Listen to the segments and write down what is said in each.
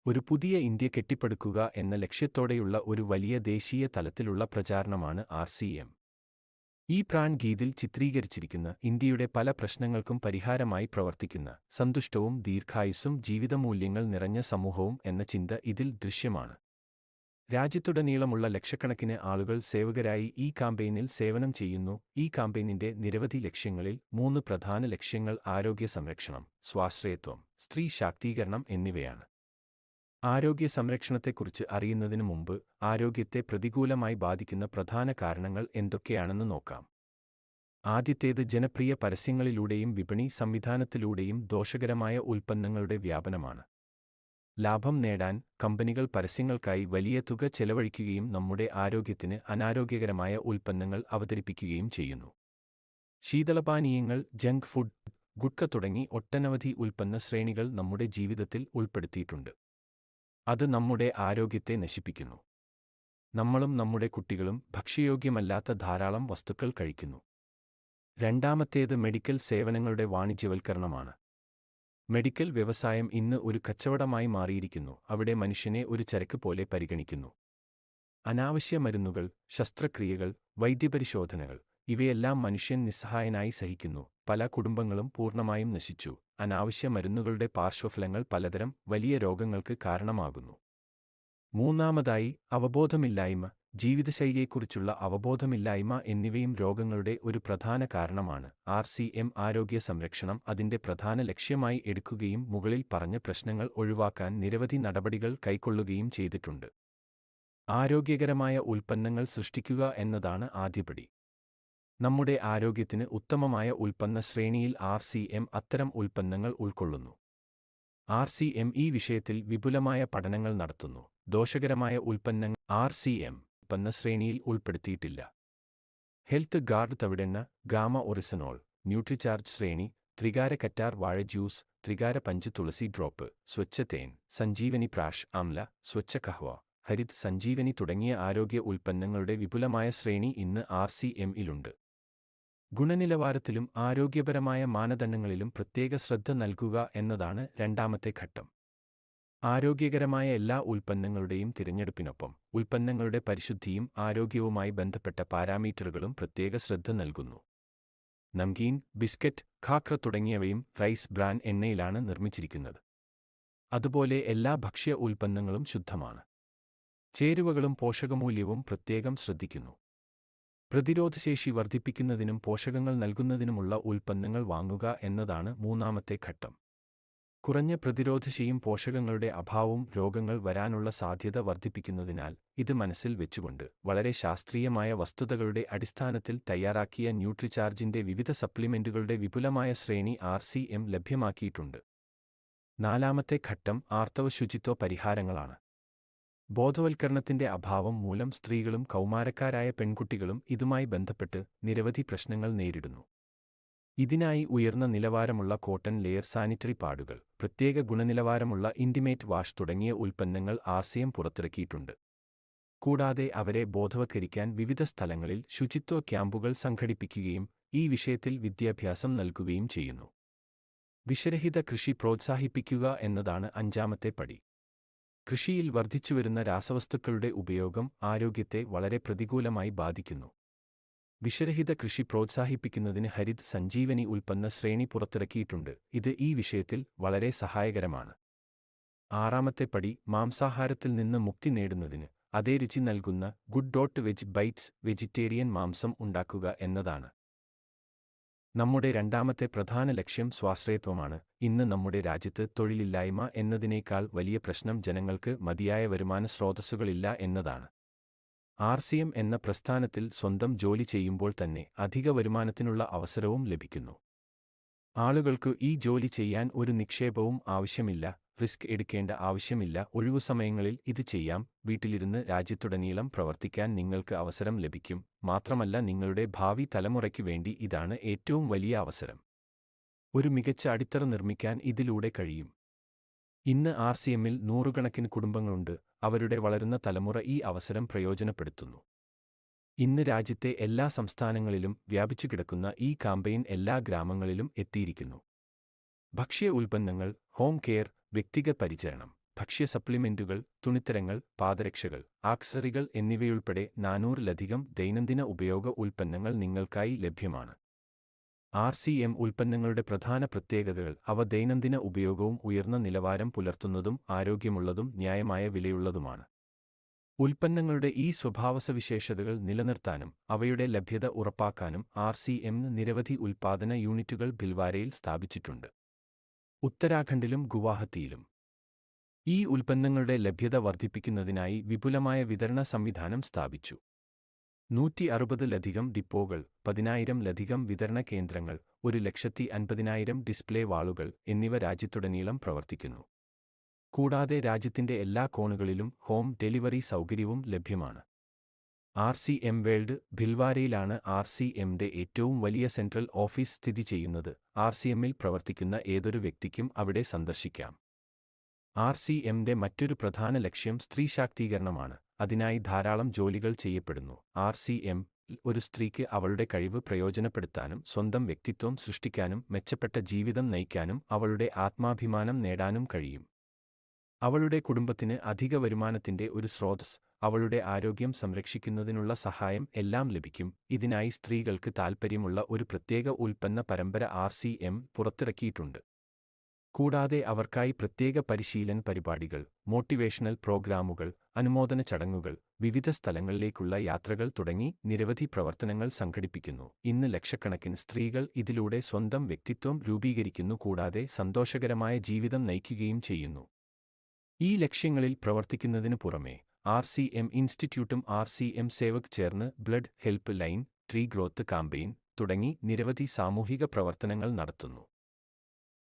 ഒരു പുതിയ ഇന്ത്യ കെട്ടിപ്പടുക്കുക എന്ന ലക്ഷ്യത്തോടെയുള്ള ഒരു വലിയ ദേശീയ തലത്തിലുള്ള പ്രചാരണമാണ് ആർ.സി.എം. ഈ പ്രാൺ ഗീതിൽ ചിത്രീകരിച്ചിരിക്കുന്ന ഇന്ത്യയുടെ പല പ്രശ്നങ്ങൾക്കും പരിഹാരമായി പ്രവർത്തിക്കുന്ന സന്തുഷ്ടവും ദീർഘായുസ്സും ജീവിതമൂല്യങ്ങൾ നിറഞ്ഞ സമൂഹവും എന്ന ചിന്ത ഇതിൽ ദൃശ്യമാണ്. രാജ്യത്തുടനീളമുള്ള ലക്ഷക്കണക്കിന് ആളുകൾ സേവകരായി ഈ കാമ്പയിനിൽ സേവനം ചെയ്യുന്നു. ഈ കാമ്പയിനിന്റെ നിരവധി ലക്ഷ്യങ്ങളിൽ 3 പ്രധാന ലക്ഷ്യങ്ങൾ ആരോഗ്യ സംരക്ഷണം, സ്വാശ്രയത്വം, സ്ത്രീ ശാക്തീകരണം എന്നിവയാണ്. ആരോഗ്യ സംരക്ഷണത്തെക്കുറിച്ച് അറിയുന്നതിനു മുമ്പ് ആരോഗ്യത്തെ പ്രതികൂലമായി ബാധിക്കുന്ന പ്രധാന കാരണങ്ങൾ എന്തൊക്കെയാണെന്ന് നോക്കാം. ആദ്യത്തേത് ജനപ്രിയ പരസ്യങ്ങളിലൂടെയും വിപണി സംവിധാനത്തിലൂടെയും ദോഷകരമായ ഉൽപ്പന്നങ്ങളുടെ വ്യാപനമാണ്. ലാഭം നേടാൻ കമ്പനികൾ പരസ്യങ്ങൾക്കായി വലിയ തുക ചെലവഴിക്കുകയും നമ്മുടെ ആരോഗ്യത്തിന് അനാരോഗ്യകരമായ ഉൽപ്പന്നങ്ങൾ അവതരിപ്പിക്കുകയും ചെയ്യുന്നു. ശീതളപാനീയങ്ങൾ, ജങ്ക് ഫുഡ്, ഗുഡ്ക തുടങ്ങി ഒട്ടനവധി ഉൽപ്പന്ന ശ്രേണികൾ നമ്മുടെ ജീവിതത്തിൽ ഉൾപ്പെടുത്തിയിട്ടുണ്ട്. അത് നമ്മുടെ ആരോഗ്യത്തെ നശിപ്പിക്കുന്നു. നമ്മളും നമ്മുടെ കുട്ടികളും ഭക്ഷ്യയോഗ്യമല്ലാത്ത ധാരാളം വസ്തുക്കൾ കഴിക്കുന്നു. രണ്ടാമത്തേത് മെഡിക്കൽ സേവനങ്ങളുടെ വാണിജ്യവൽക്കരണമാണ്. മെഡിക്കൽ വ്യവസായം ഇന്ന് ഒരു കച്ചവടമായി മാറിയിരിക്കുന്നു. അവിടെ മനുഷ്യനെ ഒരു ചരക്ക് പോലെ പരിഗണിക്കുന്നു. അനാവശ്യ മരുന്നുകൾ, ശസ്ത്രക്രിയകൾ, വൈദ്യപരിശോധനകൾ ഇവയെല്ലാം മനുഷ്യൻ നിസ്സഹായനായി സഹിക്കുന്നു. പല കുടുംബങ്ങളും പൂർണ്ണമായും നശിച്ചു. അനാവശ്യ മരുന്നുകളുടെ പാർശ്വഫലങ്ങൾ പലതരം വലിയ രോഗങ്ങൾക്ക് കാരണമാകുന്നു. മൂന്നാമതായി അവബോധമില്ലായ്മ, ജീവിതശൈലിയെക്കുറിച്ചുള്ള അവബോധമില്ലായ്മ എന്നിവയും രോഗങ്ങളുടെ ഒരു പ്രധാന കാരണമാണ്. ആർ.സി.എം. ആരോഗ്യ സംരക്ഷണം അതിന്റെ പ്രധാന ലക്ഷ്യമായി എടുക്കുകയും മുകളിൽ പറഞ്ഞ പ്രശ്നങ്ങൾ ഒഴിവാക്കാൻ നിരവധി നടപടികൾ കൈക്കൊള്ളുകയും ചെയ്തിട്ടുണ്ട്. ആരോഗ്യകരമായ ഉൽപ്പന്നങ്ങൾ സൃഷ്ടിക്കുക എന്നതാണ് ആദ്യപടി. നമ്മുടെ ആരോഗ്യത്തിന് ഉത്തമമായ ഉൽപ്പന്ന ശ്രേണിയിൽ ആർ.സി.എം. അത്തരം ഉൽപ്പന്നങ്ങൾ ഉൾക്കൊള്ളുന്നു. ആർ.സി.എം. ഈ വിഷയത്തിൽ വിപുലമായ പഠനങ്ങൾ നടത്തുന്നു. ദോഷകരമായ ഉൽപ്പന്നങ്ങൾ ആർ.സി.എം. ഉൽപ്പന്ന ശ്രേണിയിൽ ഉൾപ്പെടുത്തിയിട്ടില്ല. Health guard തവിടെണ്ണ, gamma oryzanol, Nutricharge ശ്രേണി, ത്രികാര കറ്റാർ വാഴ ജ്യൂസ്, ത്രികാര പഞ്ച് തുളസി ഡ്രോപ്പ്, സ്വച്ഛ തേൻ, സഞ്ജീവനി പ്രാഷ് ആംല, സ്വച്ഛ കഹ്വ, ഹരിത് സഞ്ജീവനി തുടങ്ങിയ ആരോഗ്യ ഉൽപ്പന്നങ്ങളുടെ വിപുലമായ ശ്രേണി ഇന്ന് ആർ.സി.എം.ഇലുണ്ട്. ഗുണനിലവാരത്തിലും ആരോഗ്യപരമായ മാനദണ്ഡങ്ങളിലും പ്രത്യേക ശ്രദ്ധ നൽകുക എന്നതാണ് രണ്ടാമത്തെ ഘട്ടം. ആരോഗ്യകരമായ എല്ലാ ഉൽപ്പന്നങ്ങളുടെയും തിരഞ്ഞെടുപ്പിനൊപ്പം ഉൽപ്പന്നങ്ങളുടെ പരിശുദ്ധിയും ആരോഗ്യവുമായി ബന്ധപ്പെട്ട പാരാമീറ്ററുകളും പ്രത്യേക ശ്രദ്ധ നൽകുന്നു. നംകീൻ, ബിസ്ക്കറ്റ്, ഖാക്ര തുടങ്ങിയവയും റൈസ് ബ്രാൻ എണ്ണയിലാണ് നിർമ്മിച്ചിരിക്കുന്നത്. അതുപോലെ എല്ലാ ഭക്ഷ്യ ഉൽപ്പന്നങ്ങളും ശുദ്ധമാണ്. ചേരുവകളും പോഷകമൂല്യവും പ്രത്യേകം ശ്രദ്ധിക്കുന്നു. പ്രതിരോധശേഷി വർദ്ധിപ്പിക്കുന്നതിനും പോഷകങ്ങൾ നൽകുന്നതിനുമുള്ള ഉൽപ്പന്നങ്ങൾ വാങ്ങുക എന്നതാണ് മൂന്നാമത്തെ ഘട്ടം. കുറഞ്ഞ പ്രതിരോധശേഷിയും പോഷകങ്ങളുടെ അഭാവവും രോഗങ്ങൾ വരാനുള്ള സാധ്യത വർദ്ധിപ്പിക്കുന്നതിനാൽ ഇത് മനസ്സിൽ വെച്ചുകൊണ്ട് വളരെ ശാസ്ത്രീയമായ വസ്തുതകളുടെ അടിസ്ഥാനത്തിൽ തയ്യാറാക്കിയ ന്യൂട്രിചാർജിന്റെ വിവിധ സപ്ലിമെന്റുകളുടെ വിപുലമായ ശ്രേണി ആർ.സി.എം. ലഭ്യമാക്കിയിട്ടുണ്ട്. നാലാമത്തെ ഘട്ടം ആർത്തവ ശുചിത്വ പരിഹാരങ്ങളാണ്. ബോധവൽക്കരണത്തിന്റെ അഭാവം മൂലം സ്ത്രീകളും കൗമാരക്കാരായ പെൺകുട്ടികളും ഇതുമായി ബന്ധപ്പെട്ട് നിരവധി പ്രശ്നങ്ങൾ നേരിടുന്നു. ഇതിനായി ഉയർന്ന നിലവാരമുള്ള കോട്ടൺ ലെയർ സാനിറ്ററി പാഡുകൾ, പ്രത്യേക ഗുണനിലവാരമുള്ള ഇന്റിമേറ്റ് വാഷ് തുടങ്ങിയ ഉൽപ്പന്നങ്ങൾ ആർ.സി.എം. പുറത്തിറക്കിയിട്ടുണ്ട്. കൂടാതെ അവരെ ബോധവത്കരിക്കാൻ വിവിധ സ്ഥലങ്ങളിൽ ശുചിത്വ ക്യാമ്പുകൾ സംഘടിപ്പിക്കുകയും ഈ വിഷയത്തിൽ വിദ്യാഭ്യാസം നൽകുകയും ചെയ്യുന്നു. വിഷരഹിത കൃഷി പ്രോത്സാഹിപ്പിക്കുക എന്നതാണ് അഞ്ചാമത്തെ പടി. കൃഷിയിൽ വർദ്ധിച്ചുവരുന്ന രാസവസ്തുക്കളുടെ ഉപയോഗം ആരോഗ്യത്തെ വളരെ പ്രതികൂലമായി ബാധിക്കുന്നു. വിഷരഹിത കൃഷി പ്രോത്സാഹിപ്പിക്കുന്നതിന് ഹരിത് സഞ്ജീവനി ഉൽപ്പന്ന ശ്രേണി പുറത്തിറക്കിയിട്ടുണ്ട്. ഇത് ഈ വിഷയത്തിൽ വളരെ സഹായകരമാണ്. ആറാമത്തെ പടി മാംസാഹാരത്തിൽ നിന്ന് മുക്തി നേടുന്നതിന് അതേ രുചി നൽകുന്ന ഗുഡ് വെജ് ബൈറ്റ്സ് വെജിറ്റേറിയൻ മാംസം ഉണ്ടാക്കുക എന്നതാണ്. നമ്മുടെ രണ്ടാമത്തെ പ്രധാന ലക്ഷ്യം സ്വാശ്രയത്വമാണ്. ഇന്ന് നമ്മുടെ രാജ്യത്ത് തൊഴിലില്ലായ്മ എന്നതിനേക്കാൾ വലിയ പ്രശ്നം ജനങ്ങൾക്ക് മതിയായ വരുമാന സ്രോതസ്സുകളില്ല എന്നതാണ്. ആർ.സി.എം. എന്ന പ്രസ്ഥാനത്തിൽ സ്വന്തം ജോലി ചെയ്യുമ്പോൾ തന്നെ അധിക വരുമാനത്തിനുള്ള അവസരവും ലഭിക്കുന്നു. ആളുകൾക്ക് ഈ ജോലി ചെയ്യാൻ ഒരു നിക്ഷേപവും ആവശ്യമില്ല, റിസ്ക് എടുക്കേണ്ട ആവശ്യമില്ല. ഒഴിവുസമയങ്ങളിൽ ഇത് ചെയ്യാം. വീട്ടിലിരുന്ന് രാജ്യത്തുടനീളം പ്രവർത്തിക്കാൻ നിങ്ങൾക്ക് അവസരം ലഭിക്കും. മാത്രമല്ല, നിങ്ങളുടെ ഭാവി തലമുറയ്ക്ക് വേണ്ടി ഇതാണ് ഏറ്റവും വലിയ അവസരം. ഒരു മികച്ച അടിത്തറ നിർമ്മിക്കാൻ ഇതിലൂടെ കഴിയും. ഇന്ന് ആർ.സി.എമ്മിൽ നൂറുകണക്കിന് കുടുംബങ്ങളുണ്ട്. അവരുടെ വളരുന്ന തലമുറ ഈ അവസരം പ്രയോജനപ്പെടുത്തുന്നു. ഇന്ന് രാജ്യത്തെ എല്ലാ സംസ്ഥാനങ്ങളിലും വ്യാപിച്ചുകിടക്കുന്ന ഈ കാമ്പയിൻ എല്ലാ ഗ്രാമങ്ങളിലും എത്തിയിരിക്കുന്നു. ഭക്ഷ്യ ഉൽപ്പന്നങ്ങൾ, ഹോം കെയർ, വ്യക്തിഗത പരിചരണം, ഭക്ഷ്യ സപ്ലിമെന്റുകൾ, തുണിത്തരങ്ങൾ, പാദരക്ഷകൾ, ആക്സസറികൾ എന്നിവയുൾപ്പെടെ 400-ലധികം ദൈനംദിന ഉപയോഗ ഉൽപ്പന്നങ്ങൾ നിങ്ങൾക്കായി ലഭ്യമാണ്. RCM ഉൽപ്പന്നങ്ങളുടെ പ്രധാന പ്രത്യേകതകൾ അവ ദൈനംദിന ഉപയോഗവും ഉയർന്ന നിലവാരം പുലർത്തുന്നതും ആരോഗ്യമുള്ളതും ന്യായമായ വിലയുള്ളതുമാണ്. ഉൽപ്പന്നങ്ങളുടെ ഈ സ്വഭാവസവിശേഷതകൾ നിലനിർത്താനും അവയുടെ ലഭ്യത ഉറപ്പാക്കാനും RCM നിരവധി ഉൽപ്പാദന യൂണിറ്റുകൾ ഭിൽവാരയിൽ സ്ഥാപിച്ചിട്ടുണ്ട്. ഉത്തരാഖണ്ഡിലും ഗുവാഹത്തിയിലും. ഈ ഉൽപ്പന്നങ്ങളുടെ ലഭ്യത വർദ്ധിപ്പിക്കുന്നതിനായി വിപുലമായ വിതരണ സംവിധാനം സ്ഥാപിച്ചു. 160-ലധികം ഡിപ്പോകൾ, 10,000-ലധികം വിതരണ കേന്ദ്രങ്ങൾ, 1,50,000 ഡിസ്പ്ലേ വാളുകൾ എന്നിവ രാജ്യത്തുടനീളം പ്രവർത്തിക്കുന്നു. കൂടാതെ രാജ്യത്തിന്റെ എല്ലാ കോണുകളിലും ഹോം ഡെലിവറി സൗകര്യവും ലഭ്യമാണ്. RCM വേൾഡ് ഭിൽവാരയിലാണ് RCMന്റെ ഏറ്റവും വലിയ സെൻട്രൽ ഓഫീസ് സ്ഥിതി ചെയ്യുന്നത്. RCMൽ പ്രവർത്തിക്കുന്ന ഏതൊരു വ്യക്തിക്കും അവിടെ സന്ദർശിക്കാം. RCMന്റെ മറ്റൊരു പ്രധാന ലക്ഷ്യം സ്ത്രീ ശാക്തീകരണമാണ്. അതിനായി ധാരാളം ജോലികൾ ചെയ്യപ്പെടുന്നു. RCM ഒരു സ്ത്രീക്ക് അവളുടെ കഴിവ് പ്രയോജനപ്പെടുത്താനും സ്വന്തം വ്യക്തിത്വം സൃഷ്ടിക്കാനും മെച്ചപ്പെട്ട ജീവിതം നയിക്കാനും അവളുടെ ആത്മാഭിമാനം നേടാനും കഴിയും. അവളുടെ കുടുംബത്തിന് അധിക വരുമാനത്തിന്റെ ഒരു സ്രോതസ്, അവളുടെ ആരോഗ്യം സംരക്ഷിക്കുന്നതിനുള്ള സഹായം എല്ലാം ലഭിക്കും. ഇതിനായി സ്ത്രീകൾക്ക് താൽപ്പര്യമുള്ള ഒരു പ്രത്യേക ഉൽപ്പന്ന പരമ്പര RCM പുറത്തിറക്കിയിട്ടുണ്ട്. കൂടാതെ അവർക്കായി പ്രത്യേക പരിശീലന പരിപാടികൾ, മോട്ടിവേഷണൽ പ്രോഗ്രാമുകൾ, അനുമോദന ചടങ്ങുകൾ, വിവിധ സ്ഥലങ്ങളിലേക്കുള്ള യാത്രകൾ തുടങ്ങി നിരവധി പ്രവർത്തനങ്ങൾ സംഘടിപ്പിക്കുന്നു. ഇന്ന് ലക്ഷക്കണക്കിന് സ്ത്രീകൾ ഇതിലൂടെ സ്വന്തം വ്യക്തിത്വം രൂപീകരിക്കുന്നു കൂടാതെ സന്തോഷകരമായ ജീവിതം നയിക്കുകയും ചെയ്യുന്നു. ഈ ലക്ഷ്യങ്ങളിൽ പ്രവർത്തിക്കുന്നതിനു പുറമെ RCM ഇൻസ്റ്റിറ്റ്യൂട്ടും RCM സേവക് ചേർന്ന് blood help line, tree growth campaign തുടങ്ങി നിരവധി സാമൂഹിക പ്രവർത്തനങ്ങൾ നടത്തുന്നു.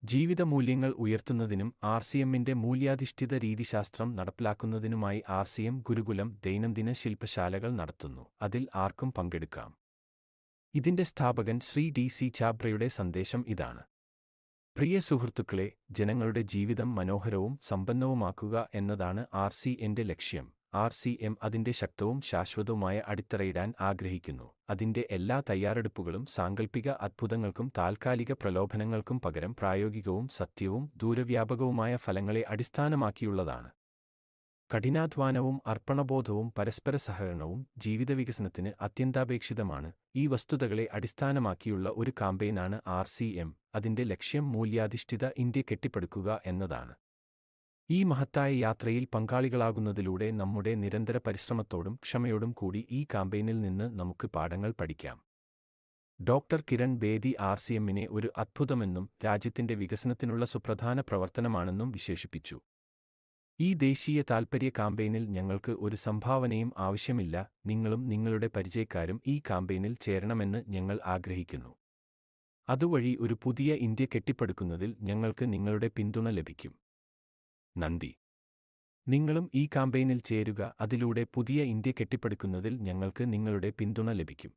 ജീവിത മൂല്യങ്ങൾ ഉയർത്തുന്നതിനും RCMന്റെ മൂല്യാധിഷ്ഠിത രീതിശാസ്ത്രം നടപ്പിലാക്കുന്നതിനുമായി RCM ഗുരുകുലം ദൈനംദിന ശില്പശാലകൾ നടത്തുന്നു. അതിൽ ആർക്കും പങ്കെടുക്കാം. ഇതിന്റെ സ്ഥാപകൻ ശ്രീ DC ഛാബ്രയുടെ സന്ദേശം ഇതാണ്: പ്രിയ സുഹൃത്തുക്കളെ, ജനങ്ങളുടെ ജീവിതം മനോഹരവും സമ്പന്നവുമാക്കുക എന്നതാണ് RCMന്റെ ലക്ഷ്യം. RCM അതിന്റെ ശക്തവും ശാശ്വതവുമായ അടിത്തറയിടാൻ ആഗ്രഹിക്കുന്നു. അതിന്റെ എല്ലാ തയ്യാറെടുപ്പുകളും സാങ്കൽപ്പിക അത്ഭുതങ്ങൾക്കും താൽക്കാലിക പ്രലോഭനങ്ങൾക്കും പകരം പ്രായോഗികവും സത്യവും ദൂരവ്യാപകവുമായ ഫലങ്ങളെ അടിസ്ഥാനമാക്കിയുള്ളതാണ്. കഠിനാധ്വാനവും അർപ്പണബോധവും പരസ്പര സഹകരണവും ജീവിതവികസനത്തിന് അത്യന്താപേക്ഷിതമാണ്. ഈ വസ്തുതകളെ അടിസ്ഥാനമാക്കിയുള്ള ഒരു കാമ്പയിനാണ് RCM. അതിന്റെ ലക്ഷ്യം മൂല്യാധിഷ്ഠിത ഇന്ത്യ കെട്ടിപ്പടുക്കുക എന്നതാണ്. ഈ മഹത്തായ യാത്രയിൽ പങ്കാളികളാകുന്നതിലൂടെ നമ്മുടെ നിരന്തര പരിശ്രമത്തോടും ക്ഷമയോടും കൂടി ഈ കാമ്പയിനിൽ നിന്ന് നമുക്ക് പാഠങ്ങൾ പഠിക്കാം. ഡോക്ടർ കിരൺ ബേദി RCMനെ ഒരു അത്ഭുതമെന്നും രാജ്യത്തിന്റെ വികസനത്തിനുള്ള സുപ്രധാന പ്രവർത്തനമാണെന്നും വിശേഷിപ്പിച്ചു. ഈ ദേശീയ താൽപ്പര്യ കാമ്പയിനിൽ ഞങ്ങൾക്ക് ഒരു സംഭാവനയും ആവശ്യമില്ല. നിങ്ങളും നിങ്ങളുടെ പരിചയക്കാരും ഈ കാമ്പയിനിൽ ചേരണമെന്ന് ഞങ്ങൾ ആഗ്രഹിക്കുന്നു. അതുവഴി ഒരു പുതിയ ഇന്ത്യ കെട്ടിപ്പടുക്കുന്നതിൽ ഞങ്ങൾക്ക് നിങ്ങളുടെ പിന്തുണ ലഭിക്കും. നന്ദി. നിങ്ങളും ഈ കാമ്പയിനിൽ ചേരുക. അതിലൂടെ പുതിയ ഇന്ത്യ കെട്ടിപ്പടുക്കുന്നതിൽ ഞങ്ങൾക്ക് നിങ്ങളുടെ പിന്തുണ ലഭിക്കും.